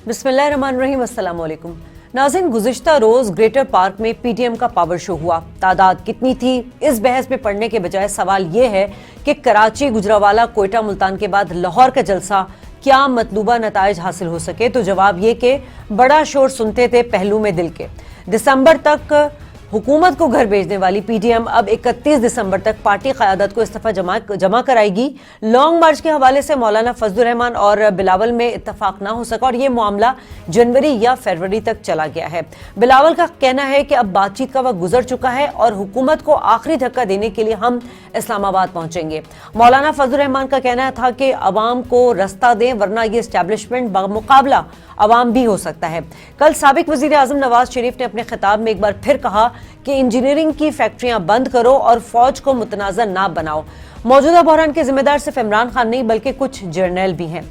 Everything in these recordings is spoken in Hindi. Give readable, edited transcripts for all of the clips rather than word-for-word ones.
बिस्मिल्लाहिर्रहमानिर्रहीम, अस्सलाम वालेकुम। नाज़रीन, गुज़िश्ता रोज ग्रेटर पार्क में पीटीएम का पावर शो हुआ। तादाद कितनी थी, इस बहस में पड़ने के बजाय सवाल ये है कि कराची, गुजरावाला, कोयटा, मुल्तान के बाद लाहौर का जलसा क्या मतलूबा नताइज हासिल हो सके? तो जवाब ये कि बड़ा शोर सुनते थे पहलू में दिल के। दिसंबर तक हुकूमत को घर भेजने वाली पीटीएम अब 31 दिसंबर तक पार्टी क़यादत को इस्तीफा जमा कराएगी। लॉन्ग मार्च के हवाले से मौलाना फजलुर रहमान और बिलावल में इत्तफाक ना हो सका और ये मामला जनवरी या फरवरी तक चला गया है। बिलावल का कहना है कि अब बातचीत का वक्त गुजर चुका है और हुकूमत को आखिरी धक्का देने के लिए हम इस्लामाबाद पहुंचेंगे। मौलाना फजलुर रहमान का कहना था कि अवाम को रास्ता दें वरना ये इस्टेब्लिशमेंट बामुकाबला अवाम भी हो सकता है। कल साबिक वजीर आजम नवाज शरीफ ने अपने खिताब में एक बार फिर कहा कि इंजीनियरिंग की फैक्ट्रियां बंद करो और फौज को मुतनाज़ा ना बनाओ। मौजूदा बहरान के जिम्मेदार सिर्फ इमरान खान नहीं बल्कि कुछ जर्नैल भी हैं।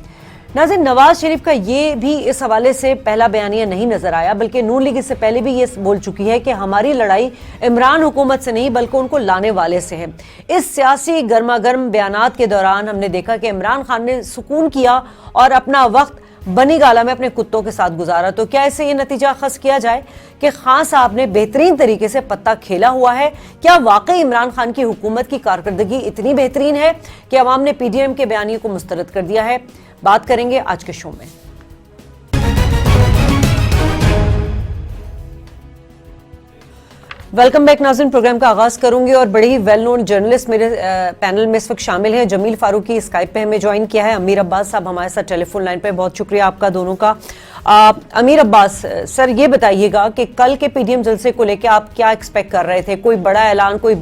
नाज़रीन, नवाज शरीफ का ये भी इस हवाले से पहला बयानिया नहीं नजर आया, बल्कि नून लीग इससे पहले भी ये बोल चुकी है कि हमारी लड़ाई इमरान हुकूमत से नहीं बल्कि उनको लाने वाले से है। इस सियासी गर्मा गर्म बयानात के दौरान हमने देखा कि इमरान खान ने सुकून किया और अपना वक्त बनी गाला में अपने कुत्तों के साथ गुजारा। तो क्या इससे ये नतीजा अखज़ किया जाए कि खान साहब ने बेहतरीन तरीके से पत्ता खेला हुआ है? क्या वाकई इमरान खान की हुकूमत की कारकर्दगी इतनी बेहतरीन है कि अवाम ने पीडीएम के बयानिए को मुस्तरद कर दिया है? बात करेंगे आज के शो में। वेलकम बैक नाज़रीन, प्रोग्राम का आगाज करूंगी और बड़े ही वेल नोन जर्नलिस्ट मेरे पैनल में इस वक्त शामिल हैं। जमील फारूकी स्काइप पे हमें ज्वाइन किया है, अमीर अब्बास साहब हमारे साथ टेलीफोन लाइन पे। बहुत शुक्रिया आपका दोनों का। अमीर अब्बास सर, ये बताइएगा कि कल के पीडीएम जलसे को लेकर आप क्या एक्सपेक्ट कर रहे थे? कोई बड़ा ऐलान, कोई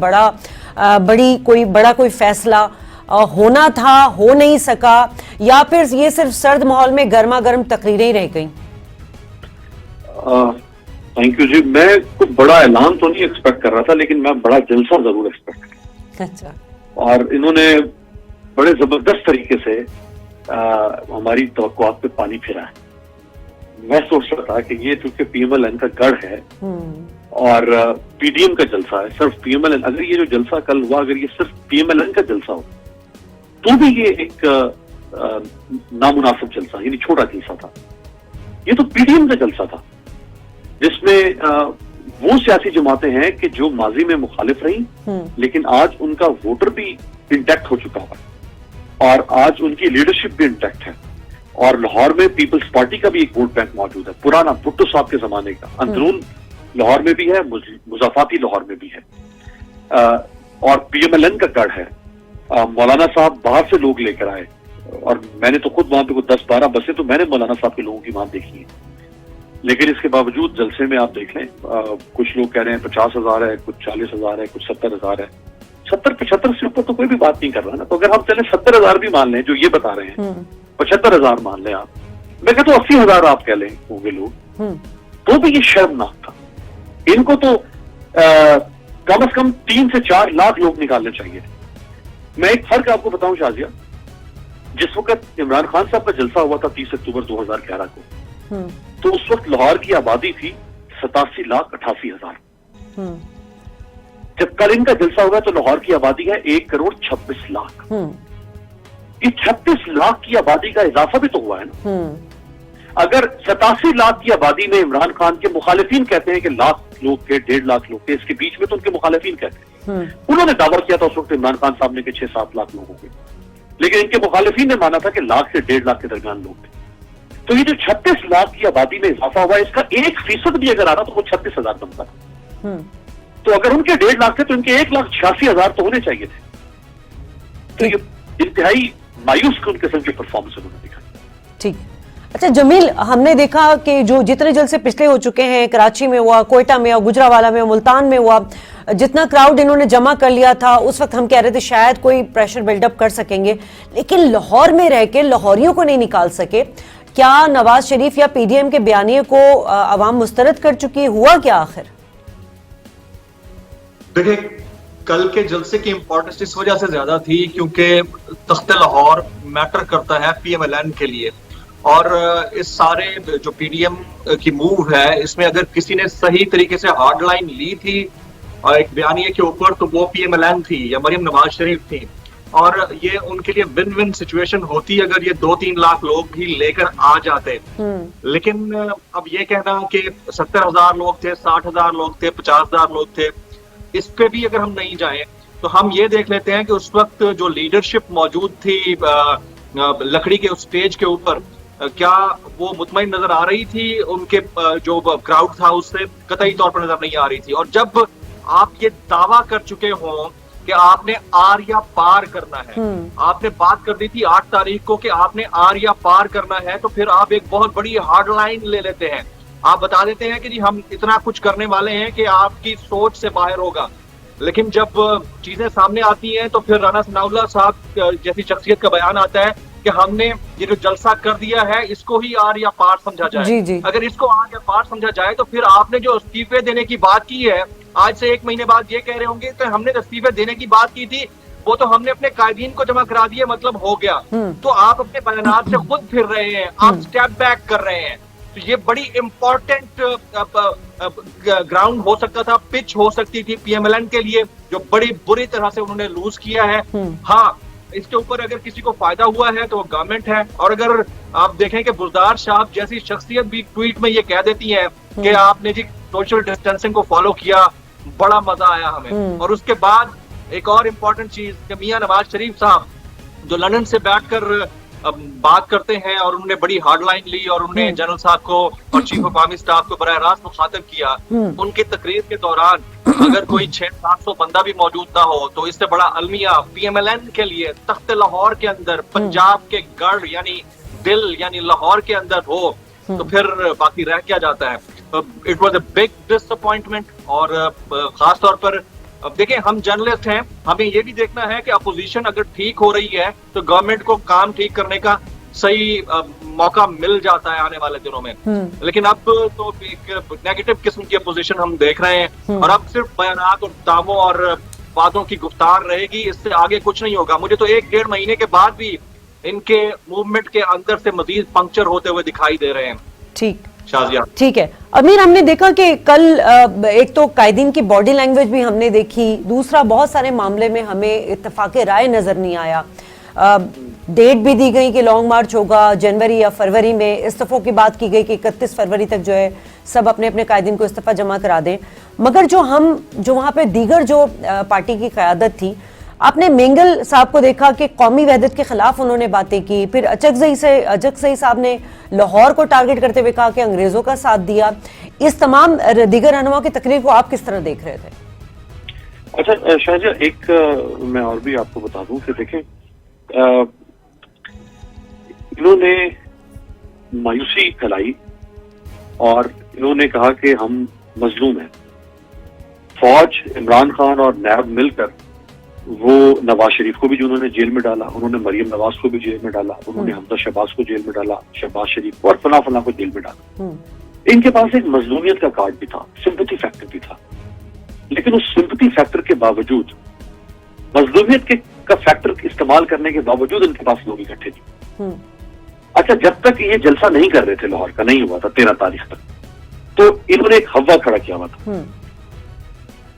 कोई फैसला होना था, हो नहीं सका, या फिर ये सिर्फ सर्द माहौल में गर्मा गर्म तकरीरें ही रह गई? थैंक यू जी। मैं कोई बड़ा ऐलान तो नहीं एक्सपेक्ट कर रहा था, लेकिन मैं बड़ा जलसा जरूर एक्सपेक्ट कर रहा था। अच्छा। और इन्होंने बड़े जबरदस्त तरीके से हमारी तवक्कुआत पे पानी फिरा है। मैं सोच रहा था कि ये चूंकि पीएमएलएन का गढ़ है और पीडीएम का जलसा है, सिर्फ पीएमएलएन, अगर ये जो जलसा कल हुआ अगर ये सिर्फ पीएमएलएन का जलसा हो तो भी ये एक नामुनासिब जलसा, यानी छोटा जलसा था। ये तो पीडीएम का जलसा था जिसमें वो सियासी जमातें हैं कि जो माजी में मुखालिफ रही लेकिन आज उनका वोटर भी इंटैक्ट हो चुका है और आज उनकी लीडरशिप भी इंटैक्ट है। और लाहौर में पीपल्स पार्टी का भी एक वोट बैंक मौजूद है, पुराना भुट्टो साहब के जमाने का। अंदरून लाहौर में भी है, मुज़ाफाती लाहौर में भी है और पीएमएलएन का गढ़ है। मौलाना साहब बाहर से लोग लेकर आए और मैंने तो खुद वहां पे 10-12 बसें तो मैंने मौलाना साहब के लोगों की वहां देखी है। लेकिन इसके बावजूद जलसे में आप देख लें, कुछ लोग कह रहे हैं 50,000 है, कुछ 40,000 है, कुछ 70,000 है। 70-75 से ऊपर तो कोई भी बात नहीं कर रहा ना। तो अगर हम चले 70,000 भी मान लें जो ये बता रहे हैं, 75,000 मान लें आप, मैं कहता हूँ 80,000 आप कह लें होंगे लोग, तो भी ये शर्मनाक था। इनको तो कम से कम 3 से 4 लाख लोग निकालने चाहिए। मैं एक फर्क आपको बताऊं शाजिया, जिस वक्त इमरान खान साहब का जलसा हुआ था 30 अक्टूबर 2011 को, तो उस वक्त लाहौर की आबादी थी 87,88,000। जब कल इनका जलसा होगा तो लाहौर की आबादी है 1,26,00,000। इस 36 लाख की आबादी का इजाफा भी तो हुआ है ना। अगर 87 लाख की आबादी में इमरान खान के मुखालिफिन कहते हैं कि लाख लोग के 1.5 लाख लोग के, इसके बीच में तो उनके मुखालिफिन कहते हैं। उन्होंने दावा किया था उस वक्त इमरान खान साहब ने कि 6-7 लाख लोगों के, लेकिन इनके मुखालिफिन ने माना था कि लाख से 1.5 लाख के दरमियान लोग थे। तो ये जो 36 लाख की आबादी में इजाफा हुआ, इसका 1% भी अगर आ रहा तो वो 36,000 बनता था। तो अगर उनके 1.5 लाख थे तो इनके 1,86,000 तो होने चाहिए थे। तो ये इंतहाई मायूस किस्म की परफॉर्मेंस उन्होंने दिखाई। ठीक। अच्छा जमील, हमने देखा कि जो जितने जलसे पिछले हो चुके हैं, कराची में हुआ, कोयटा में हुआ, गुजरावाला में, मुल्तान में हुआ, जितना क्राउड इन्होंने जमा कर लिया था उस वक्त हम कह रहे थे शायद कोई प्रेशर बिल्डअप कर सकेंगे, लेकिन लाहौर में रह के लाहौरियों को नहीं निकाल सके। क्या नवाज शरीफ या पीडीएम के बयानिए को अवाम मुस्तरद कर चुकी? हुआ क्या आखिर? देखिए, कल के जलसे की इंपॉर्टेंस इस वजह से ज्यादा थी क्योंकि तख्त लाहौर मैटर करता है पीएमएलएन के लिए। और इस सारे जो पीडीएम की मूव है, इसमें अगर किसी ने सही तरीके से हार्ड लाइन ली थी और एक बयानिए के ऊपर, तो वो पीएमएलएन थी या मरियम नवाज शरीफ थी। और ये उनके लिए विन विन सिचुएशन होती अगर ये 2-3 लाख लोग भी लेकर आ जाते। लेकिन अब ये कहना कि 70,000 लोग थे, 60,000 लोग थे, 50,000 लोग थे, इस पे भी अगर हम नहीं जाएं तो हम ये देख लेते हैं कि उस वक्त जो लीडरशिप मौजूद थी लकड़ी के उस स्टेज के ऊपर, क्या वो मुतमईन नजर आ रही थी? उनके जो क्राउड था उससे कतई तौर पर नजर नहीं आ रही थी। और जब आप ये दावा कर चुके हों कि आपने आर या पार करना है, आपने बात कर दी थी 8 तारीख को कि आपने आर या पार करना है, तो फिर आप एक बहुत बड़ी हार्ड लाइन ले लेते हैं। आप बता देते हैं कि जी हम इतना कुछ करने वाले हैं कि आपकी सोच से बाहर होगा। लेकिन जब चीजें सामने आती हैं तो फिर राना सनाउल्लाह साहब जैसी शख्सियत का बयान आता है कि हमने ये जो जलसा कर दिया है इसको ही आर या पार समझा जाए। जी जी। अगर इसको आर या पार समझा जाए तो फिर आपने जो इस्तीफे देने की बात की है, आज से 1 महीने बाद ये कह रहे होंगे तो हमने इस्तीफे देने की बात की थी, वो तो हमने अपने कायदीन को जमा करा दिए, मतलब हो गया। तो आप अपने बयानात से खुद फिर रहे हैं, आप स्टेप बैक कर रहे हैं। तो ये बड़ी इंपॉर्टेंट ग्राउंड हो सकता था, पिच हो सकती थी पीएमएलएन के लिए, जो बड़ी बुरी तरह से उन्होंने लूज किया है। हाँ, इसके ऊपर अगर किसी को फायदा हुआ है तो वो गवर्नमेंट है। और अगर आप देखें कि बुज़दार साहब जैसी शख्सियत भी ट्वीट में ये कह देती है कि आपने जी सोशल डिस्टेंसिंग को फॉलो किया, बड़ा मजा आया हमें। और उसके बाद एक और इम्पोर्टेंट चीज कि मियां नवाज शरीफ साहब जो लंदन से बैठकर बात करते हैं और उन्होंने बड़ी हार्ड लाइन ली और उन्होंने जनरल साहब को और चीफ ऑफ आर्मी स्टाफ को बराह रास्त मुखातब किया। उनकी तकरीर के दौरान अगर कोई 600-700 बंदा भी मौजूद ना हो तो इससे बड़ा अलमिया पीएमएलएन के लिए तख्त लाहौर के अंदर, पंजाब के गढ़ यानी दिल यानी लाहौर के अंदर हो तो फिर बाकी रह क्या जाता है। It was a big disappointment. और खास तौर पर अब देखें, हम जर्नलिस्ट हैं, हमें ये भी देखना है कि अपोजिशन अगर ठीक हो रही है तो गवर्नमेंट को काम ठीक करने का सही मौका मिल जाता है आने वाले दिनों में। लेकिन अब तो एक नेगेटिव किस्म की अपोजिशन हम देख रहे हैं और अब सिर्फ बयानात और दावों और बातों की गुफ्तार रहेगी, इससे आगे कुछ नहीं होगा। मुझे तो 1-1.5 महीने के बाद भी इनके मूवमेंट के अंदर से मजीद पंक्चर होते हुए दिखाई दे रहे हैं। ठीक, शाजिया ठीक है। अमीर, हमने देखा कि कल एक तो कायदीन की बॉडी लैंग्वेज भी हमने देखी, दूसरा बहुत सारे मामले में हमें इत्तेफाक राय नजर नहीं आया। डेट भी दी गई कि लॉन्ग मार्च होगा जनवरी या फरवरी में, इस्तीफों की बात की गई कि 31 फरवरी तक जो है सब अपने अपने कायदीन को इस्तीफा जमा करा दें। मगर जो वहाँ पे दीगर जो पार्टी की क़यादत थी, आपने मेंगल साहब को देखा कि कौमी वहदत के खिलाफ उन्होंने बातें की। फिर अचकज़ई साहब ने लाहौर को टारगेट करते हुए कहा कि अंग्रेजों का साथ दिया। इस तमाम दीगर रहनुमा की तकरीर को आप किस तरह देख रहे थे? अच्छा शाहजिया, एक मैं और भी आपको बता दूं कि देखें, इन्होंने मायूसी फैलाई और इन्होंने कहा कि हम मजलूम हैं। फौज, इमरान खान और नैब मिलकर वो नवाज शरीफ को भी जो उन्होंने जेल में डाला, उन्होंने मरियम नवाज को भी जेल में डाला, उन्होंने हमजा शहबाज को जेल में डाला, शहबाज शरीफ को और फला को जेल में डाला। इनके पास एक मजलूमियत का कार्ड भी था, सिंपैथी फैक्टर भी था। लेकिन उस सिंपैथी फैक्टर के बावजूद, मजलूमियत का फैक्टर इस्तेमाल करने के बावजूद इनके पास लोग इकट्ठे थे। अच्छा, जब तक ये जलसा नहीं कर रहे थे, लाहौर का नहीं हुआ था 13 तारीख तक, तो इन्होंने एक हवा खड़ा किया हुआ था।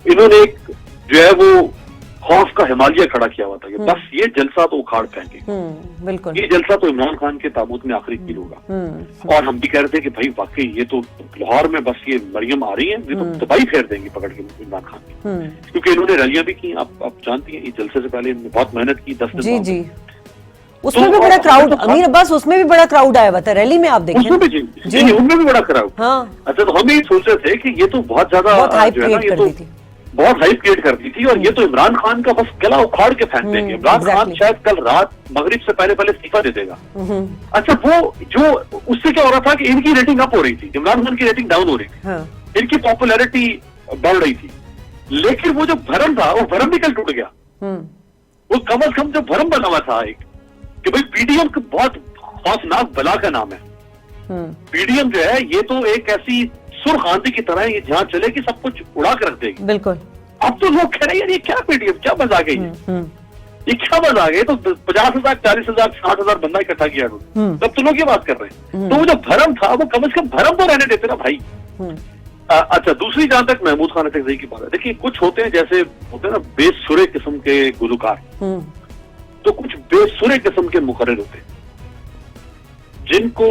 इन्होंने एक जो है वो खौफ का हिमालय खड़ा किया हुआ था कि बस ये जलसा तो उखाड़ फेंके, बिल्कुल, ये जलसा तो इमरान खान के ताबूत में आखिरी कील होगा। और हम भी कह रहे थे कि भाई वाकई ये तो लाहौर में बस ये मरियम आ रही है, ये तो तबाही फेर देंगी पकड़ के इमरान खान की। क्योंकि इन्होंने रैलियां भी की, आप जानती हैं, इस जलसे से पहले इन्होंने बहुत मेहनत की, 10 दिन। जी, उसमें भी बड़ा क्राउड, अमीर अब्बास, उसमें भी बड़ा क्राउड आया हुआ था रैली में, आप देखें। उसमें भी बड़ा क्राउड। अच्छा, तो हम ये सोच रहे थे कि ये तो बहुत ज्यादा जो है ना, ये तो बहुत हाइप क्रिएट करती थी और ये तो इमरान खान का बस गला उखाड़ के फेंक देंगे। इमरान खान शायद कल रात मगरिब से पहले इस्तीफा दे देगा। अच्छा, वो जो उससे क्या हो रहा था कि इनकी रेटिंग अप हो रही थी, इमरान खान की रेटिंग डाउन हो रही थी, इनकी पॉपुलैरिटी बढ़ रही थी। लेकिन वो जो भरम था, वो भरम भी कल टूट गया। वो कम अज कम जो भरम बना हुआ था एक कि भाई पीडीएम बहुत खौफनाक बला का नाम है। पीडीएम जो है ये तो एक ऐसी सुर्ख आंधी की तरह ये जहां चले कि सब कुछ उड़ा कर रख देगी। बिल्कुल। अब तो लोग कह रहे हैं ये क्या पीडीएम, क्या मजा गई, ये क्या मजा गई। तो 50,000, 40,000, 60,000 बंदा इकट्ठा किया, तब तो लोग ये बात कर रहे हैं। तो वो जो भरम था वो कम से कम भरम तो रहने देते ना भाई। अच्छा, दूसरी जहां तक महमूद खान अचकज़ई की बात है, देखिए कुछ होते हैं जैसे होते हैं ना बेसुरे किस्म के गुलकार, तो कुछ बेसुरे किस्म के मुकर्रर होते जिनको,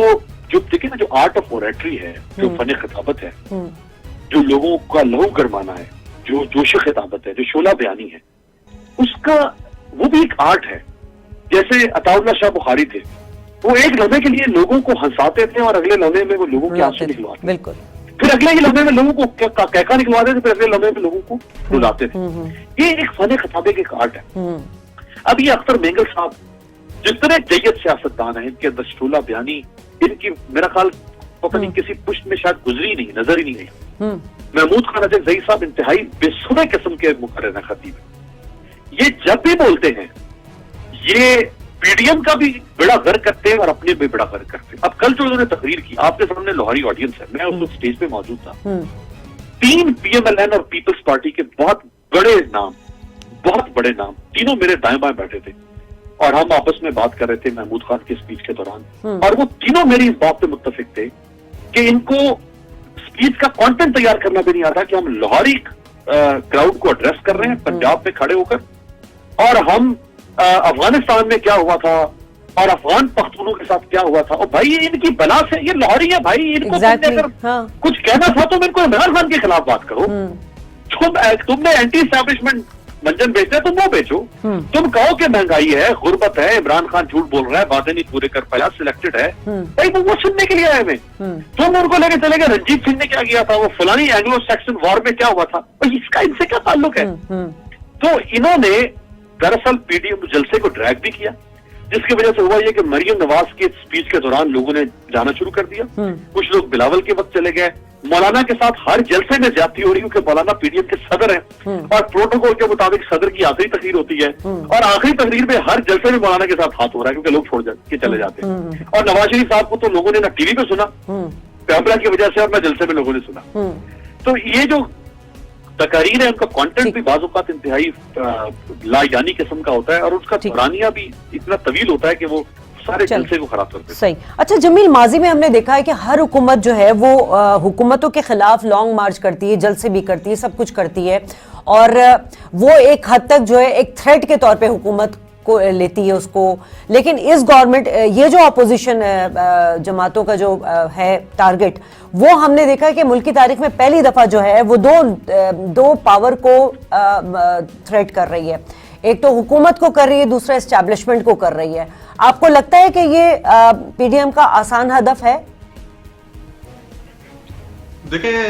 जो देखिए ना, जो आर्ट ऑफ ओरेटरी है, जो फन खिताबत है, जो लोगों का लहू गरमाना है, जो जोश खिताबत है, जो शोला बयानी है, उसका वो भी एक आर्ट है। जैसे अताउल्लाह शाह बुखारी थे, वो एक लम्हे के लिए लोगों को हंसाते थे और अगले लम्हे में वो लोगों के आंसू निकलवाते थे। बिल्कुल। फिर अगले ही लम्हे में लोगों को कहका निकलवाते थे, फिर अगले लम्हे में लोगों को रुलाते थे। ये एक फन खिताबे की एक आर्ट है। अब ये अख्तर मेंगल साहब जितने जय्यद सियासतदान है, इनके अंदर शोला बयानी, इनकी मेरा ख्याल पता नहीं किसी पुष्ट में शायद गुजरी नहीं, नजर ही नहीं गई। महमूद खान अजय जई साहब इंतहाई बेसुरे किस्म के मुकर्रर खतीब। ये जब भी बोलते हैं ये पीडीएम का भी बेड़ा गर्क करते हैं और अपने भी बेड़ा गर्क करते हैं। अब कल जो उन्होंने तकरीर की, आपके सामने लाहौरी ऑडियंस है, मैं उस स्टेज पे मौजूद था। 3 पीएमएलएन और पीपल्स पार्टी के बहुत बड़े नाम, तीनों मेरे दाएं बाएं बैठे थे और हम आपस में बात कर रहे थे महमूद खान की स्पीच के दौरान, और वो तीनों मेरी इस बात पे मुत्तफिक थे कि इनको स्पीच का कंटेंट तैयार करना भी नहीं आता कि हम लाहौरी क्राउड को एड्रेस कर रहे हैं पंजाब में खड़े होकर, और हम अफगानिस्तान में क्या हुआ था और अफगान पख्तूनों के साथ क्या हुआ था। और भाई ये इनकी बला से, ये लाहौरी है भाई, इनको अगर कुछ कहना था तो मेरे को इमरान खान के खिलाफ बात करो। तुमने एंटी एस्टैब्लिशमेंट मंजन बेचते हैं, तुम वो बेचो। तुम कहो कि महंगाई है, गुर्बत है, इमरान खान झूठ बोल रहा है, बातें नहीं पूरे कर पाया, सिलेक्टेड है, भाई वो सुनने के लिए आए मैं। तुम उनको लेके चले गए, रंजीत सिंह ने क्या किया था, वो फलानी एंग्लो सैक्सन वॉर में क्या हुआ था, इसका इनसे क्या ताल्लुक है। तो इन्होंने दरअसल पीडीएम जलसे को ड्रैग भी किया, जिसकी वजह से हुआ ये कि मरियम नवाज के स्पीच के दौरान लोगों ने जाना शुरू कर दिया। कुछ लोग बिलावल के वक्त चले गए। मौलाना के साथ हर जलसे में ज्यादती हो रही है, क्योंकि मौलाना पीडीएम के सदर हैं और प्रोटोकॉल के मुताबिक सदर की आखिरी तकरीर होती है, और आखिरी तकरीर में हर जलसे में मौलाना के साथ हाथ हो रहा है, क्योंकि लोग छोड़ के चले जाते हैं। और नवाज शरीफ साहब को तो लोगों ने ना टीवी पे सुना कैमरा की वजह से, और ना जलसे में लोगों ने सुना। तो ये जो तकारीर है, उनका कंटेंट भी बाज़-ओ-क़ात इंतहाई लायानी किस्म का होता है, और उसका दौरानिया भी इतना तवील होता है कि वो सारे जलसे को खराब करते हैं। सही। अच्छा जमील, माजी में हमने देखा है कि हर हुकूमत जो है वो हुकूमतों के खिलाफ लॉन्ग मार्च करती है, जलसे भी करती है, सब कुछ करती है, और वो एक हद तक जो है एक थ्रेट के तौर पे हुकूमत को लेती है उसको। लेकिन इस गवर्नमेंट, ये जो अपोजिशन जमातों का जो है टारगेट, वो हमने देखा है कि मुल्क की तारीख में पहली दफा जो है वो दो पावर को थ्रेट कर रही है। एक तो हुकूमत को कर रही है, दूसरा एस्टैब्लिशमेंट को कर रही है। आपको लगता है कि ये पीडीएम का आसान हदफ है? देखिए,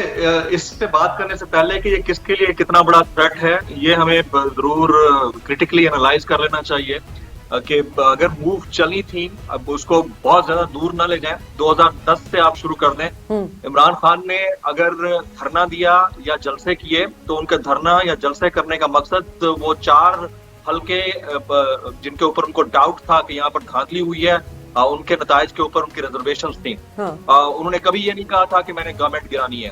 इस पे बात करने से पहले कि ये किसके लिए कितना बड़ा थ्रेट है, ये हमें जरूर क्रिटिकली एनालाइज कर लेना चाहिए कि अगर मूव चली थी, अब उसको बहुत ज्यादा दूर ना ले जाएं, 2010 से आप शुरू कर दें। इमरान खान ने अगर धरना दिया या जलसे किए, तो उनका धरना या जलसे करने का मकसद वो 4 हल्के जिनके ऊपर उनको डाउट था कि यहाँ पर धांधली हुई है, उनके नताइज के ऊपर उनकी रिजर्वेशंस थी। उन्होंने कभी ये नहीं कहा था कि मैंने गवर्नमेंट गिरानी है।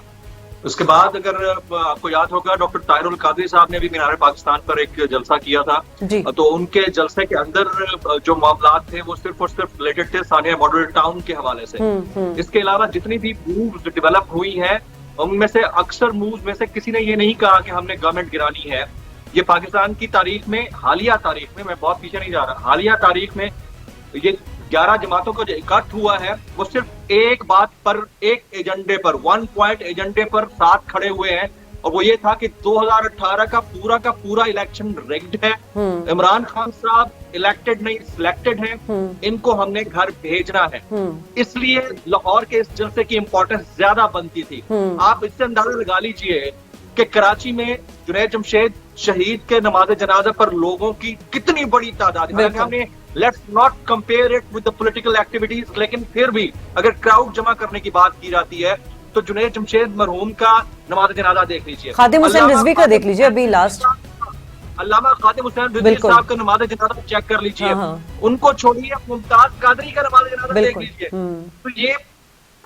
उसके बाद अगर आपको याद होगा, डॉक्टर ताहिरुल कादरी साहब ने भी मीनार पाकिस्तान पर एक जलसा किया था, तो उनके जलसे के अंदर जो मामलात थे वो सिर्फ और सिर्फ रिलेटेड थे सानिया मॉडल टाउन के हवाले से। इसके अलावा जितनी भी मूव्स डेवलप हुई हैं, उनमें से अक्सर मूव्स में से किसी ने ये नहीं कहा कि हमने गवर्नमेंट गिरानी है। ये पाकिस्तान की तारीख में, हालिया तारीख में, मैं बहुत पीछे नहीं जा रहा, हालिया तारीख में ये 11 जमातों का जो इकट्ठ हुआ है, वो सिर्फ एक बात पर, एक एजेंडे पर, 1 पॉइंट एजेंडे पर साथ खड़े हुए हैं, और वो ये था कि 2018 का पूरा इलेक्शन रिग्ड है। इमरान खान साहब इलेक्टेड नहीं, सिलेक्टेड हैं, इनको हमने घर भेजना है। इसलिए लाहौर के इस जलसे की इंपॉर्टेंस ज्यादा बनती थी। आप इससे अंदाजा लगा लीजिए कि कराची में जुनैद जमशेद शहीद के नमाज जनाजा पर लोगों की कितनी बड़ी तादाद है। हमने let's not compare it with the political activities, लेकिन फिर भी अगर क्राउड जमा करने की बात की जाती है तो जुनैद जमशेद मरहूम का नमाज जनाजा देख लीजिए, खादिम हुसैन रिजवी का देख लीजिए, अभी लास्ट अल्लामा खादिम हुसैन रिजवी साहब का नमाज जनाजा चेक कर लीजिए, उनको छोड़िए, मुमताज कादरी का नमाज जनाजा देख लीजिए। तो ये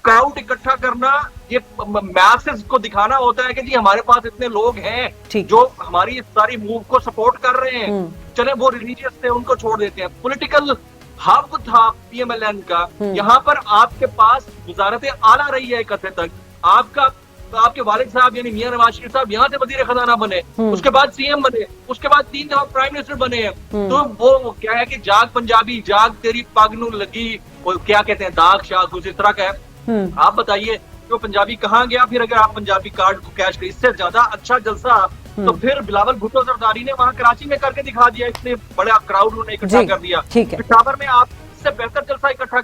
क्राउड इकट्ठा करना, ये मैसेज को दिखाना होता है कि जी हमारे पास इतने लोग हैं जो हमारी इस सारी मूव को सपोर्ट कर रहे हैं। चले वो रिलीजियस थे, उनको छोड़ देते हैं। पॉलिटिकल हब था पीएमएलएन का, यहाँ पर आपके पास वजारत आला रही है एक हद तक, आपका आपके वालिद साहब यानी मियां नवाज शरीफ साहब यहाँ से वजीर खजाना बने, उसके बाद सीएम बने, उसके बाद 3 दफा प्राइम मिनिस्टर बने हैं। तो वो क्या है कि जाग पंजाबी जाग तेरी पग नू लगी, वो क्या कहते हैं दाग शाह, कुछ इस तरह का है। आप बताइए जो पंजाबी कहाँ गया फिर अगर आप पंजाबी कार्ड को कैश करें? इससे ज्यादा अच्छा जलसा तो फिर बिलावल भुट्टो जरदारी ने वहां कराची में करके दिखा दिया, इतने बड़ा क्राउड उन्होंने इकट्ठा कर दिया। पेशावर में आप इससे बेहतर जलसा इकट्ठा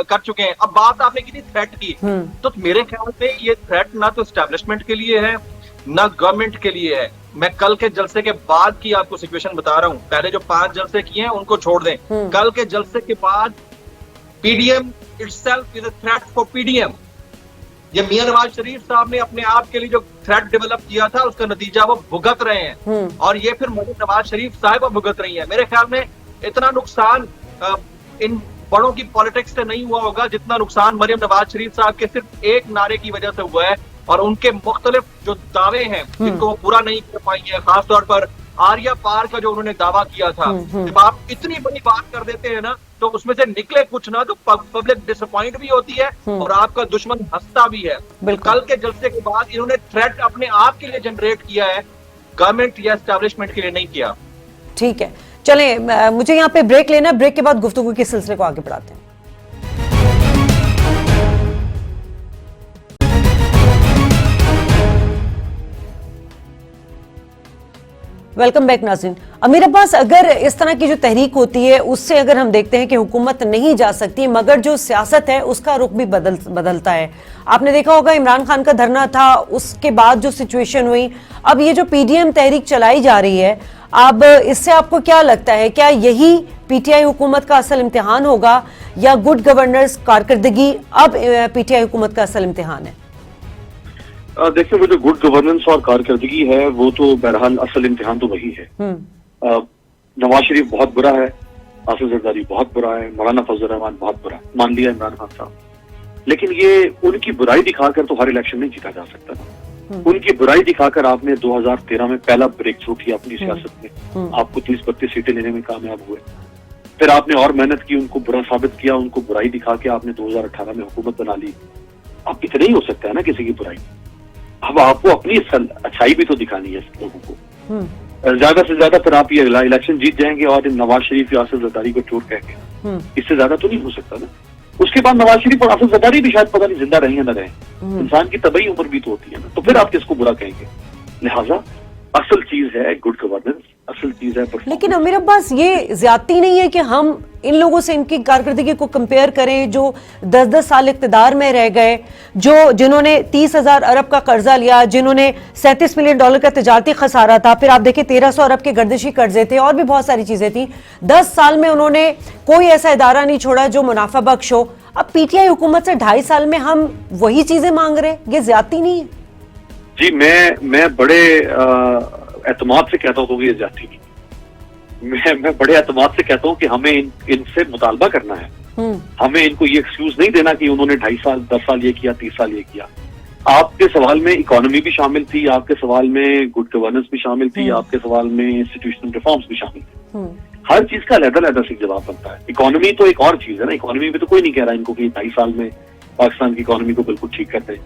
कर चुके हैं। अब बात आपने की थी थ्रेट की, तो मेरे ख्याल में ये थ्रेट ना तो एस्टेब्लिशमेंट के लिए है ना गवर्नमेंट के लिए है। मैं कल के जलसे के बाद की आपको सिचुएशन बता रहा हूँ, पहले जो 5 जलसे किए हैं उनको छोड़ दें। कल के जलसे के बाद PDM itself is a threat for PDM. ये मियां नवाज शरीफ साहब ने अपने आप के लिए जो थ्रेट डेवलप किया था उसका नतीजा वो भुगत रहे हैं, और ये फिर मरियम नवाज शरीफ साहिबा भुगत रही है। मेरे ख्याल में इतना नुकसान इन बड़ों की पॉलिटिक्स से नहीं हुआ होगा जितना नुकसान मरियम नवाज शरीफ साहब के सिर्फ एक नारे की वजह से हुआ है, और उनके मुख्तलिफ जो दावे हैं जिनको वो पूरा नहीं कर पाई है, खासतौर पर आर्या पार का जो उन्होंने दावा किया था। जब आप इतनी बड़ी बात कर देते हैं ना तो उसमें से निकले कुछ ना तो पब्लिक डिसअपॉइंट भी होती है और आपका दुश्मन हंसता भी है। कल के जलसे के बाद इन्होंने थ्रेट अपने आप के लिए जनरेट किया है, गवर्नमेंट या एस्टैब्लिशमेंट के लिए नहीं किया। ठीक है, चलें, मुझे यहाँ पे ब्रेक लेना, ब्रेक के बाद गुफ्तगू के सिलसिले को आगे बढ़ाते हैं। वेलकम बैक नाज़रीन। अमीर अब्बास, अगर इस तरह की जो तहरीक होती है उससे अगर हम देखते हैं कि हुकूमत नहीं जा सकती, मगर जो सियासत है उसका रुख भी बदलता है। आपने देखा होगा इमरान खान का धरना था, उसके बाद जो सिचुएशन हुई, अब ये जो पीडीएम तहरीक चलाई जा रही है, अब इससे आपको क्या लगता है, क्या यही पीटीआई हुकूमत का असल इम्तिहान होगा या गुड गवर्नेंस कारकर्दगी अब पीटीआई हुकूमत का असल इम्तिहान है? देखिए, वो जो गुड गवर्नेंस और कारकर्दगी है वो तो बहरहाल असल इम्तिहान तो वही है। नवाज शरीफ बहुत बुरा है, आसिफ जरदारी बहुत बुरा है, मौलाना फजल रहमान बहुत बुरा है, मान लिया इमरान खान साहब, लेकिन ये उनकी बुराई दिखाकर तो हर इलेक्शन नहीं जीता जा सकता ना। उनकी बुराई दिखाकर आपने 2013 में पहला ब्रेक थ्रू किया अपनी सियासत में, आपको 30-32 सीटें लेने में कामयाब हुए। फिर आपने और मेहनत की, उनको बुरा साबित किया, उनको बुराई दिखा के आपने 2018 में हुकूमत बना ली। अब इतना ही हो सकता है ना किसी की बुराई, अब आपको अपनी अच्छाई भी तो दिखानी है लोगों को। ज्यादा से ज्यादा फिर आप ये इलेक्शन जीत जाएंगे और नवाज शरीफ या आसिफ जरदारी को चोर कह के, इससे ज्यादा तो नहीं हो सकता ना। उसके बाद नवाज शरीफ और आसिफ जरदारी भी शायद पता नहीं जिंदा रहे या न रहे, इंसान की तबई उम्र भी तो होती है ना, तो फिर आप किसको बुरा कहेंगे? लिहाजा असल चीज है गुड गवर्नेंस, असल चीज है। लेकिन अमीर अब्बास, ये ज्यादती नहीं है कि हम इन लोगों से इनकी कारकर्दगी को कंपेयर करें जो 10-10 साल इक्तदार में रह गए, जिन्होंने 30,000 अरब का कर्जा लिया, जिन्होंने $37 मिलियन का तिजारती खसारा था, फिर आप देखें 1300 अरब के गर्दिशी कर्जे थे और भी बहुत सारी चीजें थी। 10 साल में उन्होंने कोई ऐसा इदारा नहीं छोड़ा जो मुनाफा बख्श हो। अब पीटीआई हुकूमत से 2.5 साल में हम वही चीजें मांग रहे हैं, ये ज्यादती नहीं है? जी, मैं बड़े एतमाद से कहता हूँ कि ये ज्यादती नहीं, मैं बड़े एतमाद से कहता हूँ कि हमें इनसे मुतालबा करना है। हमें इनको ये एक्सक्यूज नहीं देना कि उन्होंने 2.5 साल 10 साल ये किया, 30 साल ये किया। आपके सवाल में इकोनॉमी भी शामिल थी, आपके सवाल में गुड गवर्नेंस भी शामिल थी, आपके सवाल में इंस्टीट्यूशनल रिफॉर्म्स भी शामिल थे। हर चीज का अलग-अलग से जवाब बनता है। इकोनॉमी तो एक और चीज है ना, इकोनॉमी में तो कोई नहीं कह रहा इनको कि 2.5 साल में पाकिस्तान की इकोनॉमी को बिल्कुल ठीक कर दे,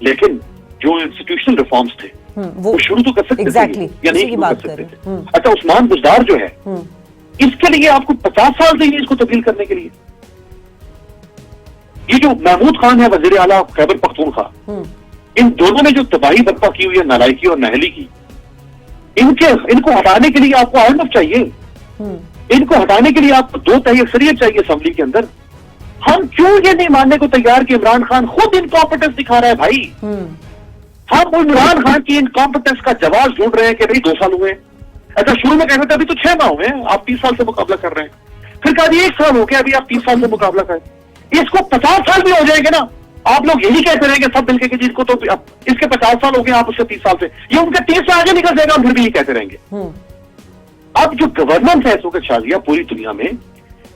लेकिन जो इंस्टीट्यूशनल रिफॉर्म्स थे वो शुरू तो कर सकते थे या नहीं शुरू कर सकते थे। अच्छा, उस्मान बुजदार जो है, इसके लिए आपको 50 साल चाहिए इसको तब्दील करने के लिए। ये जो महमूद खान है वजीर आला खैबर पख्तूनख्वा, इन दोनों ने जो तबाही बर्पा की हुई है, नालायकी और नहली की, इनको हटाने के लिए आपको IMF चाहिए, इनको हटाने के लिए आपको 2/3 अक्सरियत चाहिए असेंबली के अंदर। हम क्यों ये नहीं मानने को तैयार कि इमरान खान खुद इनकॉम्पिटेंस दिखा रहा है भाई? हम इमरान खान की इनकॉम्पिटेंस का जवाब ढूंढ रहे हैं कि भाई 2 साल हुए। अच्छा, शुरू में कहते थे अभी तो 6 माह हुए हैं, आप 30 साल से मुकाबला कर रहे हैं। फिर कहा 1 साल हो गया, अभी आप 30 साल से मुकाबला करें। इसको 50 साल भी हो जाएंगे ना, आप लोग यही कहते रहेंगे सब मिलकर कि जिसको तो इसके 50 साल हो गए, आप उससे 30 साल से, ये उनके 30 से आगे निकल जाएगा, फिर भी ये कहते रहेंगे। अब जो गवर्नेंस है शौकत शाजिया पूरी दुनिया में,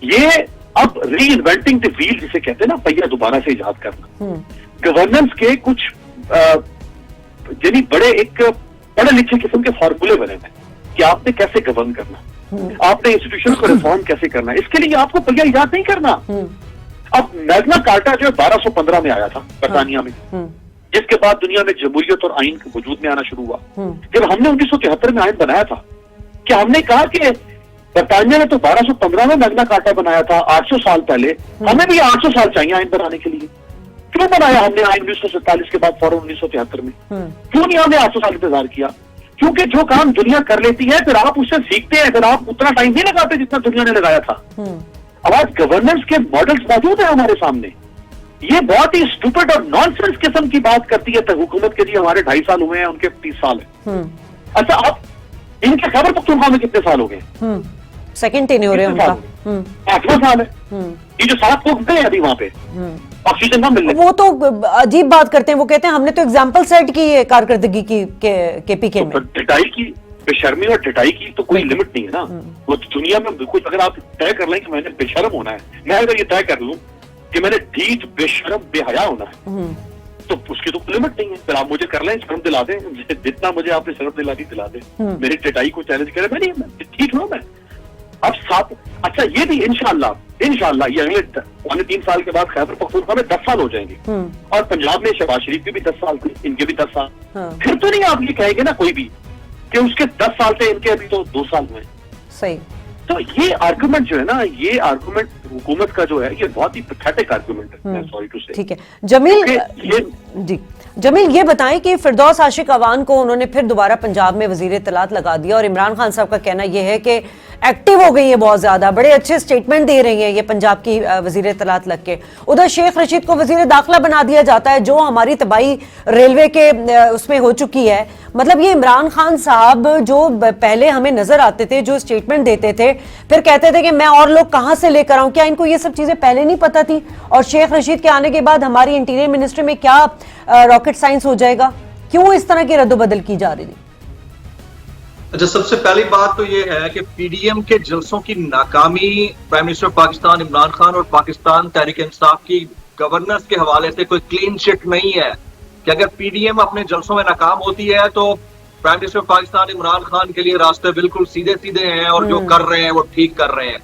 ये अब री इन्वेंटिंग द व्हील जिसे कहते हैं ना, पहिया दोबारा से इजाद करना। गवर्नेंस के कुछ यानी बड़े लिखे किस्म के फॉर्मूले बने हैं कि आपने कैसे गवर्न करना, आपने इंस्टीट्यूशन को रिफॉर्म कैसे करना। इसके लिए आपको पहिया इजाद नहीं करना। अब मैग्ना कार्टा जो 1215 में आया था बरतानिया में, जिसके बाद दुनिया में जमहूरियत और आइन के वजूद में आना शुरू हुआ। जब हमने 1973 में आइन बनाया था, क्या हमने कहा कि बरतानिया ने तो 1215 में मैग्ना कार्टा बनाया था 800 साल पहले, हमें भी 800 साल चाहिए आइन बनाने के लिए? क्यों बनाया हमने आइन 1947 के बाद फौरन 1973 में? क्यों नहीं हमने 800 साल इंतजार किया? क्योंकि जो काम दुनिया कर लेती है फिर आप उससे सीखते हैं, फिर आप उतना टाइम नहीं लगाते जितना दुनिया ने लगाया था। अब आज गवर्नेंस के मॉडल्स मौजूद है हमारे सामने। ये बहुत ही स्टूपिड और नॉनसेंस किस्म की बात करती है तो हुकूमत के लिए हमारे 2.5 साल हुए हैं, उनके 30 साल है। अच्छा, अब इनके खैबर पख्तूनख्वा में कितने साल हो गए? सेकंड टेन्योर है उनका, 8वां साल है। ये जो 7 लोग गए अभी वहां पे ऑक्सीजन ना मिलने, वो तो अजीब बात करते हैं। वो कहते हैं हमने तो एग्जाम्पल सेट की है कारकर्दगी की केपीके में। ढिटाई की, बेशर्मी और ढिटाई की तो कोई लिमिट नहीं है ना। वो दुनिया में बिल्कुल, अगर आप तय कर लें कि मैंने बेशर्म होना है, मैं अगर ये तय कर लूं कि मैंने ढीठ बेशर्म बेहया होना है, तो उसकी तो लिमिट नहीं है। फिर आप मुझे कर लें, शर्म दिला दें, जितना मुझे आपने शर्म दिला दें, मेरी ढिटाई को चैलेंज करें, मैं नहीं, ठीक हूं मैं। अब 7, अच्छा ये भी इंशाल्लाह ये अगले 3 साल के बाद खैबर पख्तूनख्वा में 10 साल हो जाएंगे, और पंजाब में शहबाज शरीफ के भी 10 साल थे, इनके भी 10 साल। फिर तो नहीं आप ये कहेंगे ना कोई भी कि उसके 10 साल थे, इनके अभी तो 2 साल हुए। सही। तो ये आर्गुमेंट जो है ना, ये आर्गुमेंट हुकूमत का जो है, ये बहुत ही पैथेटिक आर्गुमेंट है, सॉरी टू से। ठीक है जमील, ये बताएं कि फिरदौस आशिक अवान को उन्होंने फिर दोबारा पंजाब में वजीर इत्तलात लगा दिया, और इमरान खान साहब का कहना यह है कि एक्टिव हो गई है बहुत ज्यादा, बड़े अच्छे स्टेटमेंट दे रही हैं ये पंजाब की वजीर इत्तलात लग के। उधर शेख रशीद को वजीर दाखिला बना दिया जाता है, जो हमारी तबाही रेलवे के उसमें हो चुकी है। मतलब ये इमरान खान साहब जो पहले हमें नजर आते थे, जो स्टेटमेंट देते थे, फिर कहते थे कि मैं और लोग कहां से लेकर आऊं, क्या इनको ये सब चीजें पहले नहीं पता थी? और शेख रशीद के आने के बाद हमारी इंटीरियर मिनिस्ट्री में क्या रॉकेट साइंस हो जाएगा? क्यों इस तरह की रद्दोबदल की जा रही थी? अच्छा, सबसे पहली बात तो ये है कि पीडीएम के जलसों की नाकामी प्राइम मिनिस्टर पाकिस्तान इमरान खान और पाकिस्तान तहरीक इंसाफ की गवर्नेंस के हवाले से कोई क्लीन चिट नहीं है कि अगर पीडीएम अपने जलसों में नाकाम होती है तो प्राइम मिनिस्टर पाकिस्तान इमरान खान के लिए रास्ते बिल्कुल सीधे सीधे हैं, और जो कर रहे हैं वो ठीक कर रहे हैं।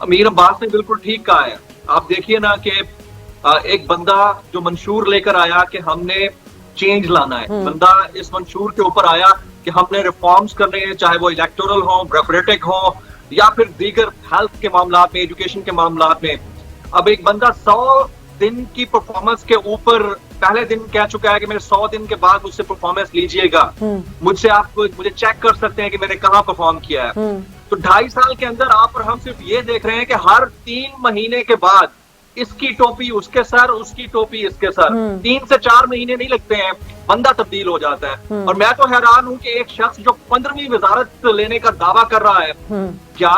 अमीर अब्बास ने बिल्कुल ठीक कहा है। आप देखिए ना कि एक बंदा जो मंशूर लेकर आया कि हमने चेंज लाना है, बंदा इस मंशूर के ऊपर आया कि हमने रिफॉर्म्स करने हैं, चाहे वो इलेक्टोरल हो, ब्यूरोक्रेटिक हो, या फिर दीगर हेल्थ के मामला में, एजुकेशन के मामला में। अब एक बंदा 100 दिन की परफॉर्मेंस के ऊपर पहले दिन कह चुका है कि मेरे 100 दिन के बाद मुझसे परफॉर्मेंस लीजिएगा, मुझसे आप मुझे चेक कर सकते हैं कि मैंने कहाँ परफॉर्म किया है। तो 2.5 साल के अंदर आप और हम सिर्फ ये देख रहे हैं कि हर 3 महीने के बाद इसकी टोपी उसके सर, उसकी टोपी इसके सर। 3 से 4 महीने नहीं लगते हैं, बंदा तब्दील हो जाता है। और मैं तो हैरान हूं कि एक शख्स जो 15वीं वजारत लेने का दावा कर रहा है, क्या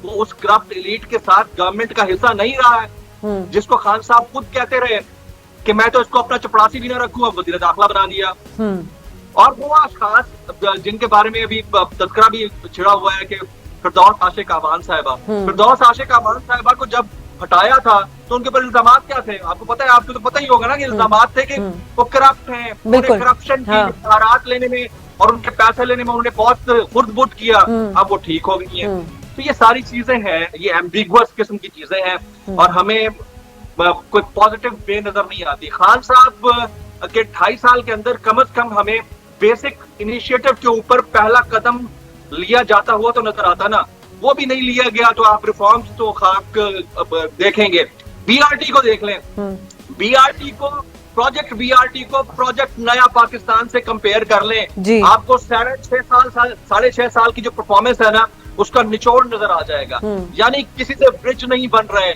वो उस करप्ट एलीट के साथ गवर्नमेंट का हिस्सा नहीं रहा है, जिसको खान साहब खुद कहते रहे कि मैं तो इसको अपना चपरासी भी ना रखूं, अब वजीर दाखिला बना दिया। और वो खास जिनके बारे में अभी तस्करा भी छिड़ा हुआ है कि फिरदौस आशिक अवान साहिबा, फिरदौस आशिक अवान साहिबा को जब हटाया था तो उनके ऊपर इल्जाम क्या थे? आपको पता है, आपको तो पता ही होगा ना कि इल्जाम थे कि वो करप्ट हैं, करप्शन की इख्तियारात लेने में और उनके पैसे लेने में उन्होंने बहुत खुर्द-बुर्द किया। अब वो ठीक हो गई हैं। तो ये सारी चीजें हैं, ये एम्बिगुअस किस्म की चीजें हैं, और हमें कोई पॉजिटिव वे नजर नहीं आती। खान साहब के 2.5 साल के अंदर कम से कम हमें बेसिक इनिशिएटिव के ऊपर पहला कदम लिया जाता हुआ तो नजर आता ना, वो भी नहीं लिया गया। तो आप रिफॉर्म्स तो खाक देखेंगे, बीआरटी को देख लें, बीआरटी को प्रोजेक्ट नया पाकिस्तान से कंपेयर कर लें, आपको 6.5 साल की जो परफॉर्मेंस है ना, उसका निचोड़ नजर आ जाएगा। यानी किसी से ब्रिज नहीं बन रहे,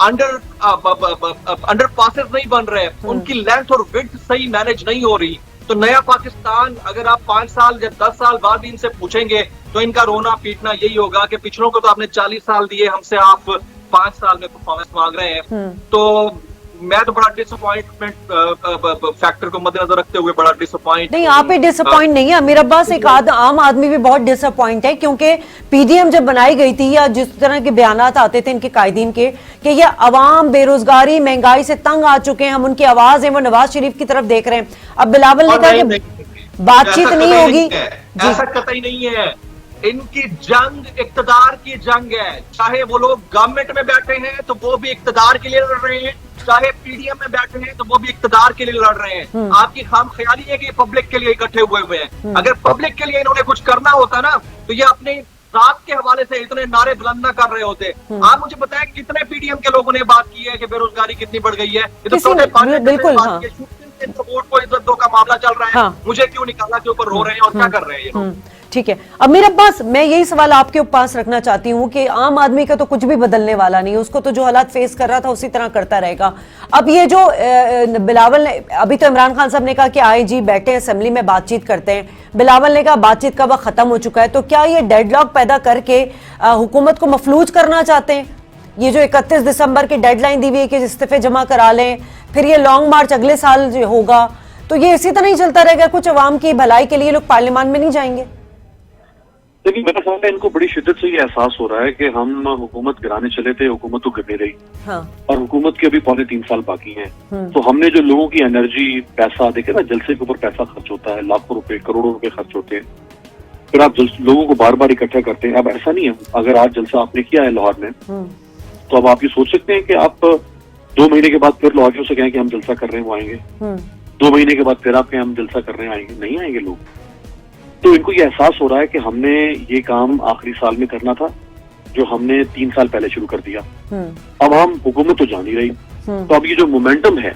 अंडर पासेस नहीं बन रहे, उनकी लेंथ और विड्थ सही मैनेज नहीं हो रही। तो नया पाकिस्तान अगर आप 5 साल या 10 साल बाद भी इनसे पूछेंगे तो इनका रोना पीटना यही होगा कि पिछलों को तो आपने 40 साल दिए, हमसे आप 5 साल में परफॉर्मेंस मांग रहे हैं। तो मैं तो बड़ा डिसअपॉइंटमेंट फैक्टर को मद्देनजर रखते हुए बड़ा डिसअपॉइंट नहीं। आप ही डिसअपॉइंट नहीं है अमीर अब्बास, एक आम आदमी भी बहुत डिसअपॉइंट है, क्योंकि पीडीएम जब बनाई गई थी, या जिस तरह के बयानात आते थे इनके कायदीन के कि ये अवाम बेरोजगारी महंगाई से तंग आ चुके हैं, हम उनकी आवाज है वो नवाज शरीफ की तरफ देख रहे हैं। अब बिलावल ने कहा कि बातचीत नहीं होगी। ऐसा कतई नहीं है। इनकी जंग इक्तदार की जंग है। चाहे वो लोग गवर्नमेंट में बैठे हैं तो वो भी इक्तदार के लिए लड़ रहे हैं, चाहे पीडीएम में बैठे हैं तो वो भी इक्तदार के लिए लड़ रहे हैं। आपकी खाम ख्याली है कि पब्लिक के लिए इकट्ठे हुए हैं। अगर पब्लिक के लिए इन्होंने कुछ करना होता ना तो ये अपने रात के हवाले से इतने नारे बुलंद ना कर रहे होते। आप मुझे बताएं कितने पीडीएम के लोगों ने बात की है कि बेरोजगारी कितनी बढ़ गई है। ये तो बिल्कुल हाँ। वोट को इज्जत दो का मामला चल रहा है। हाँ। मुझे क्यों निकाला के ऊपर रो रहे हैं और क्या कर रहे हैं ये लोग। ठीक है, अब मेरा पास मैं यही सवाल आपके पास रखना चाहती हूँ कि आम आदमी का तो कुछ भी बदलने वाला नहीं, उसको तो जो हालात फेस कर रहा था उसी तरह करता रहेगा। अब ये जो बिलावल ने, अभी तो इमरान खान साहब ने कहा कि आए जी बैठे हैं असेंबली में बातचीत करते हैं, बिलावल ने कहा बातचीत का वक्त खत्म हो चुका है, तो क्या ये डेडलॉक पैदा करके हुकूमत को मफलूज करना चाहते हैं? ये जो 31 दिसंबर की डेडलाइन दी हुई है कि इस्तीफे जमा करा लें, फिर ये लॉन्ग मार्च अगले साल जो होगा, तो ये इसी तरह ही चलता रहेगा? कुछ अवाम की भलाई के लिए लोग पार्लियामान में नहीं जाएंगे? लेकिन मेरा ख्याल है इनको बड़ी शिद्दत से ये एहसास हो रहा है कि हम हुकूमत गिराने चले थे, हुकूमत तो गिरने रही। हाँ। और हुकूमत के अभी 3.25 साल बाकी हैं। तो हमने जो लोगों की एनर्जी, पैसा, देखे ना जलसे के ऊपर पैसा खर्च होता है, लाखों रुपए करोड़ों रुपए खर्च होते हैं, फिर आप लोगों को बार बार इकट्ठा करते हैं। अब ऐसा नहीं है, अगर आज जलसा आपने किया है लाहौर में तो अब आप ये सोच सकते हैं कि आप 2 महीने के बाद फिर लाहौरियों से कहें कि हम जलसा कर रहे हैं, वो आएंगे? 2 महीने के बाद फिर आप कहें हम जलसा कर रहे हैं, आएंगे? नहीं आएंगे लोग। तो इनको ये एहसास हो रहा है कि हमने ये काम आखिरी साल में करना था जो हमने 3 साल पहले शुरू कर दिया। अब हम हुकूमत तो जान ही रही, तो अब ये जो मोमेंटम है,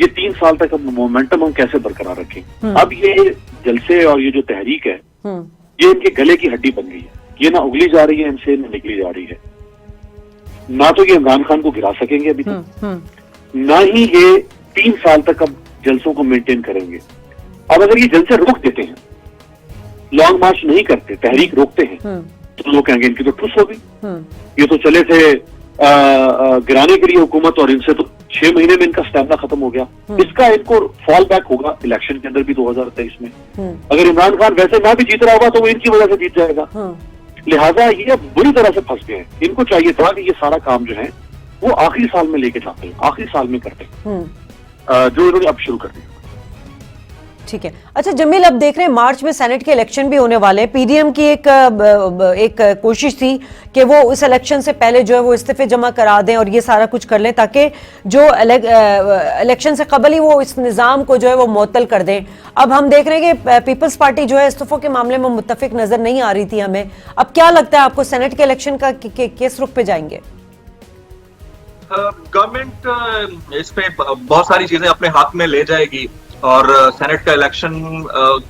ये 3 साल तक अब मोमेंटम हम कैसे बरकरार रखें? अब ये जलसे और ये जो तहरीक है ये इनके गले की हड्डी बन गई है। ये ना उगली जा रही है इनसे, ना निकली जा रही है। ना तो ये इमरान खान को गिरा सकेंगे अभी तक, ना ही ये 3 साल तक अब जलसों को मेंटेन करेंगे। अब अगर ये जलसे रोक देते हैं, लॉन्ग मार्च नहीं करते, तहरीक रोकते हैं, तो लोग कहेंगे इनकी तो ठुस हो गई। ये तो चले थे गिराने के लिए हुकूमत, और इनसे तो 6 महीने में इनका स्टैमिना खत्म हो गया। इसका इनको फॉल बैक होगा इलेक्शन के अंदर भी 2023 में। अगर इमरान खान वैसे ना भी जीत रहा होगा तो वो इनकी वजह से जीत जाएगा। लिहाजा ये बुरी तरह से फंस गए हैं। इनको चाहिए था कि ये सारा काम जो है वो आखिरी साल में लेके जाते हैं, आखिरी साल में करते हैं, जो इन्होंने अब शुरू कर दिया। ठीक है, अच्छा जमील, अब देख रहे हैं मार्च में सेनेट के इलेक्शन भी होने वाले हैं। पीडीएम की एक कोशिश थी कि वो इस इलेक्शन से पहले जो है वो इस्तीफे जमा करा दें और ये सारा कुछ कर लें ताकि जो इलेक्शन से कबल ही वो इस निज़ाम को जो है वो मुअत्तल कर दें। अब हम देख रहे हैं कि पीपल्स पार्टी जो है इस्तीफों के मामले में मुत्तफिक नजर नहीं आ रही थी हमें। अब क्या लगता है आपको, सेनेट के इलेक्शन का किस रुख पे जाएंगे? गवर्नमेंट इस पे बहुत सारी चीजें अपने हाथ में ले जाएगी और सेनेट का इलेक्शन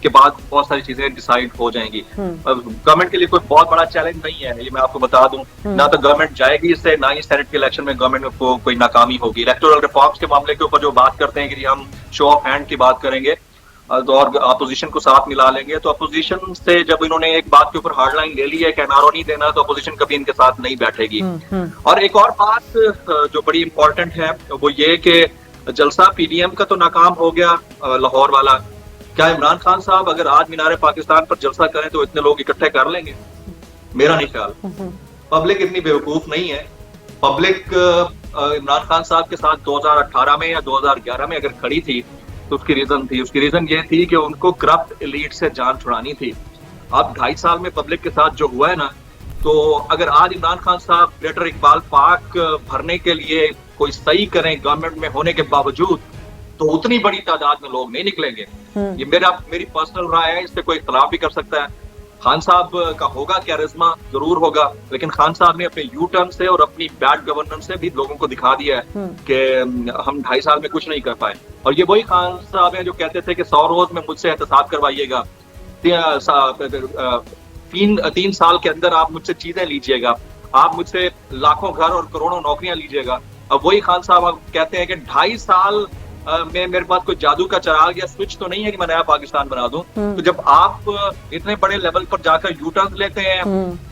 के बाद बहुत सारी चीजें डिसाइड हो जाएंगी। गवर्नमेंट के लिए कोई बहुत बड़ा चैलेंज नहीं है, ये मैं आपको बता दूं। ना तो गवर्नमेंट जाएगी इससे, ना ही सेनेट के इलेक्शन में गवर्नमेंट को कोई नाकामी होगी। इलेक्टोरल रिफॉर्म्स के मामले के ऊपर जो बात करते हैं कि हम शो ऑफ हैंड की बात करेंगे और अपोजिशन को साथ मिला लेंगे, तो अपोजिशन से जब इन्होंने एक बात के ऊपर हार्ड लाइन ले ली है कि एनआरओ नहीं देना, तो अपोजिशन कभी इनके साथ नहीं बैठेगी। और एक और बात जो बड़ी इंपॉर्टेंट है वो ये कि जलसा पीडीएम का तो नाकाम हो गया लाहौर वाला। क्या इमरान खान साहब अगर आज मीनार पाकिस्तान पर जलसा करें तो इतने लोग इकट्ठे कर लेंगे? मेरा नहीं ख्याल। पब्लिक इतनी बेवकूफ नहीं है। पब्लिक इमरान खान साहब के साथ 2018 में या 2011 में अगर खड़ी थी तो उसकी रीजन थी। उसकी रीजन ये थी कि उनको करप्ट एलीट से जान छुड़ानी थी। अब 2.5 साल में पब्लिक के साथ जो हुआ है ना, तो अगर आज इमरान खान साहब ग्रेटर इकबाल पार्क भरने के लिए कोई सही करें गवर्नमेंट में होने के बावजूद, तो उतनी बड़ी तादाद में लोग नहीं निकलेंगे। ये मेरी पर्सनल राय है, इस पे कोई इख्तलाफ भी कर सकता है। खान साहब का होगा कैरिज्मा, जरूर होगा, लेकिन खान साहब ने अपने यू टर्न से और अपनी बैड गवर्नेंस से भी लोगों को दिखा दिया है कि हम 2.5 साल में कुछ नहीं कर पाए। और ये वही खान साहब हैं जो कहते थे कि 100 रोज में मुझसे एहतसाब करवाइएगा, 3 साल के अंदर आप मुझसे चीजें लीजिएगा, आप मुझसे लाखों घर और करोड़ों नौकरियां लीजिएगा। अब वही खान साहब आप कहते हैं कि 2.5 साल में मेरे पास कोई जादू का चराग या स्विच तो नहीं है कि मैं नया पाकिस्तान बना दूं। तो जब आप इतने बड़े लेवल पर जाकर यू टर्न लेते हैं,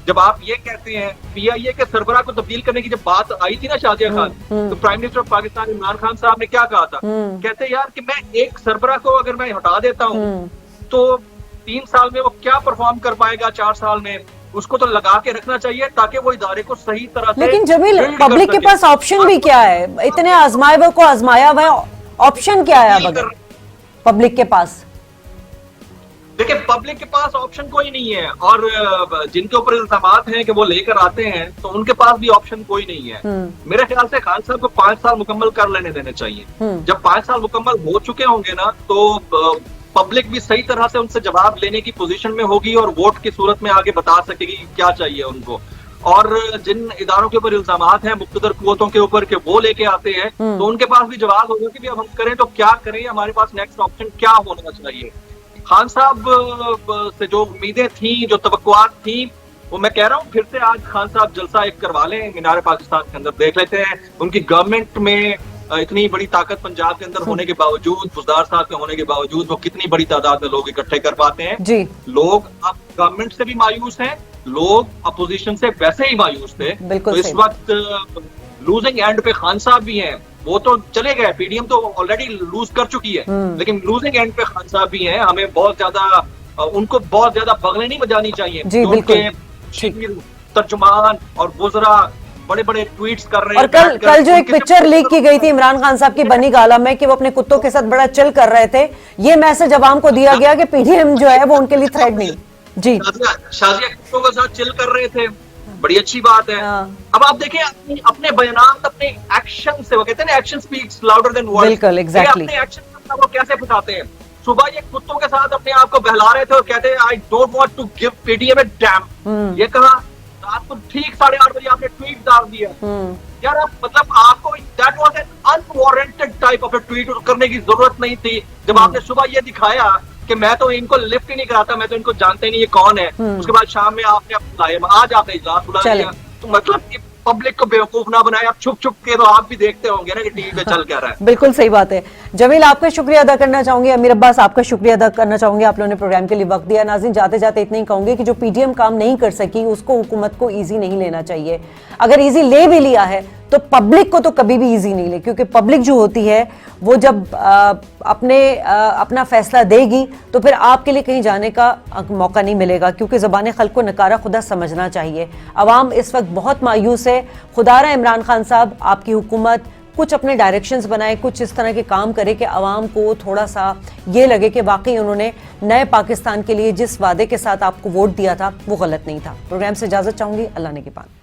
जब आप ये कहते हैं, पीआईए के सरबराह को तब्दील करने की जब बात आई थी ना शाजिया खान, तो prime minister of Pakistan Imran Khan साहब ने क्या कहा था? कहते यार कि मैं एक सरबराह को अगर मैं हटा देता हूँ तो 3 साल में वो क्या परफॉर्म कर पाएगा, 4 साल में उसको तो लगा के रखना चाहिए ताकि वो इदारे को सही तरह से। लेकिन जमील, पब्लिक के पास ऑप्शन भी क्या है? इतने आजमाए हुए को आजमाया हुआ है, ऑप्शन क्या है अब अगर पब्लिक के पास? देखिए पब्लिक के पास ऑप्शन कोई नहीं है, और जिनके ऊपर इल्जामात हैं कि वो लेकर आते हैं तो उनके पास भी ऑप्शन कोई नहीं है। मेरे ख्याल से खान साहब को 5 साल मुकम्मल कर लेने देने चाहिए। जब 5 साल मुकम्मल हो चुके होंगे ना, तो पब्लिक भी सही तरह से उनसे जवाब लेने की पोजीशन में होगी और वोट की सूरत में आगे बता सकेगी क्या चाहिए उनको। और जिन इदारों के ऊपर इल्जामात हैं मुख्तदर कुव्वतों के ऊपर के वो लेके आते हैं, तो उनके पास भी जवाब होगा कि भी अब हम करें तो क्या करें, हमारे पास नेक्स्ट ऑप्शन क्या होना चाहिए। खान साहब से जो उम्मीदें थी, जो तवक्कुआत थी, वो मैं कह रहा हूँ फिर से आज खान साहब जलसा एक करवा लें मीनार पाकिस्तान के अंदर, देख लेते हैं उनकी गवर्नमेंट में इतनी बड़ी ताकत पंजाब के अंदर होने के बावजूद, बुजदार साहब के होने के बावजूद वो कितनी बड़ी तादाद में लोग इकट्ठे कर पाते हैं जी। लोग अब गवर्नमेंट से भी मायूस हैं, लोग अपोजिशन से वैसे ही मायूस थे। तो इस वक्त लूजिंग एंड पे खान साहब भी हैं, वो तो चले गए, पीडीएम तो ऑलरेडी लूज कर चुकी है, लेकिन लूजिंग एंड पे खान साहब भी हैं। हमें बहुत ज्यादा उनको बहुत ज्यादा बगलें नहीं बजानी चाहिए। उनके तर्जुमान और वुज़रा बड़े बड़े ट्वीट्स कर रहे हैं। और कल जो एक पिक्चर लीक की गई थी इमरान खान साहब की बनी गाला में कि वो अपने कुत्तों के साथ बड़ा चिल कर रहे थे, ये मैसेज अवाम को दिया गया कि पीडीएम जो है वो उनके लिए थ्रेट नहीं। जी, शाजिया कुत्तों के साथ चिल कर रहे थे, बड़ी अच्छी बात है। अब आप देखें अपने बयानात, अपने एक्शन से, वो कहते हैं ना action speaks louder than words. बिल्कुल, एग्जैक्टली। अपने एक्शन वो कैसे बताते हैं। सुबह ये कुत्तों के साथ अपने आप को बहला रहे थे और कहते हैं I don't want to give PDM a damn, ये कहा। रात को ठीक 8:30 बजे आपने ट्वीट डाल दिया। यार मतलब आपको that was an unwarranted type of A tweet करने की जरूरत नहीं थी। जब आपने सुबह ये दिखाया कि मैं तो इनको लिफ्ट ही नहीं कराता, मैं तो इनको जानते ही नहीं ये कौन है, उसके बाद शाम में आपने आज आपने इजलास बुला लिया, तो मतलब पब्लिक को बेवकूफ ना बनाए। आप छुप छुप के तो आप भी देखते होंगे ना कि टीवी पे चल क्या रहा है। बिल्कुल सही बात है। जमील, आपका शुक्रिया अदा करना चाहूंगी, अमीर अब्बास आपका शुक्रिया अदा करना चाहूंगी, आप लोगों ने प्रोग्राम के लिए वक्त दिया। नाज़रीन, जाते जाते इतना ही कहूंगी कि जो पीडीएम काम नहीं कर सकी उसको हुकूमत को ईजी नहीं लेना चाहिए। अगर ईजी ले भी लिया है तो पब्लिक को तो कभी भी ईजी नहीं ले, क्योंकि पब्लिक जो होती है वो जब अपना फैसला देगी तो फिर आपके लिए कहीं जाने का मौका नहीं मिलेगा, क्योंकि ज़बान खल्क को नकारा खुदा समझना चाहिए। अवाम इस वक्त बहुत मायूस है। खुदारा इमरान खान साहब, आपकी हुकूमत कुछ अपने डायरेक्शंस बनाए, कुछ इस तरह के काम करे कि अवाम को थोड़ा सा ये लगे कि वाकई उन्होंने नए पाकिस्तान के लिए जिस वादे के साथ आपको वोट दिया था वो गलत नहीं था। प्रोग्राम से इजाज़त चाहूँगी। अल्लाह ने के पान।